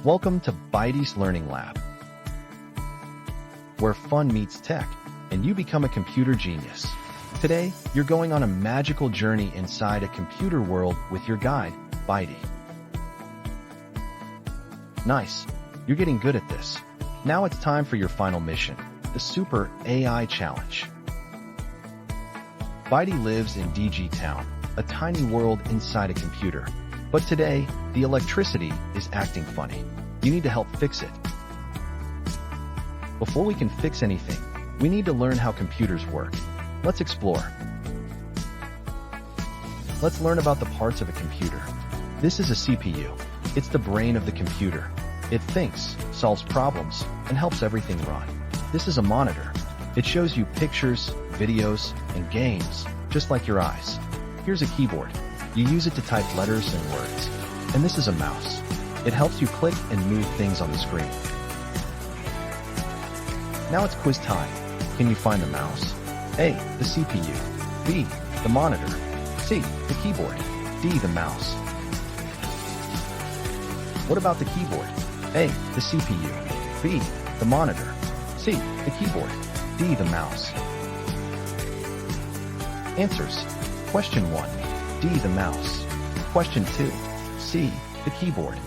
Welcome to Bytey's Learning Lab, where fun meets tech, and you become a computer genius. Today, you're going on a magical journey inside a computer world with your guide, Bytey. Nice. You're getting good at this. Now it's time for your final mission, the Super AI Challenge. Bytey lives in DigiTown, a tiny world inside a computer. But today, the electricity is acting funny. You need to help fix it. Before we can fix anything, we need to learn how computers work. Let's explore. Let's learn about the parts of a computer. This is a CPU. It's the brain of the computer. It thinks, solves problems, and helps everything run. This is a monitor. It shows you pictures, videos, and games, just like your eyes. Here's a keyboard. You use it to type letters and words. And this is a mouse. It helps you click and move things on the screen. Now it's quiz time. Can you find the mouse? A, the CPU. B, the monitor. C, the keyboard. D, the mouse. What about the keyboard? A, the CPU. B, the monitor. C, the keyboard. D, the mouse. Answers. Question 1. D, the mouse. Question 2. C, the keyboard.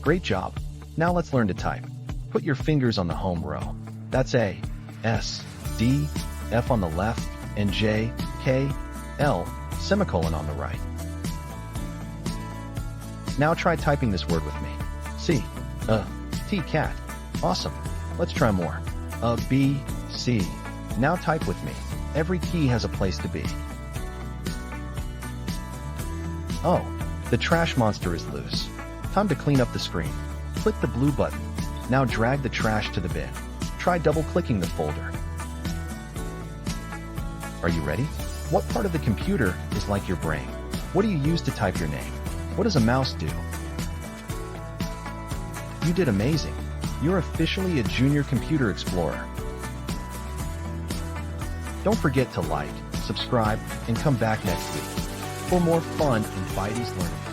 Great job. Now let's learn to type. Put your fingers on the home row. That's A, S, D, F on the left, and J, K, L, semicolon on the right. Now try typing this word with me. C, T, cat. Awesome. Let's try more. B, C. Now type with me. Every key has a place to be. Oh, the trash monster is loose. Time to clean up the screen. Click the blue button. Now drag the trash to the bin. Try double-clicking the folder. Are you ready? What part of the computer is like your brain? What do you use to type your name? What does a mouse do? You did amazing. You're officially a junior computer explorer. Don't forget to like, subscribe, and come back next week for more fun in Bytey's Learning.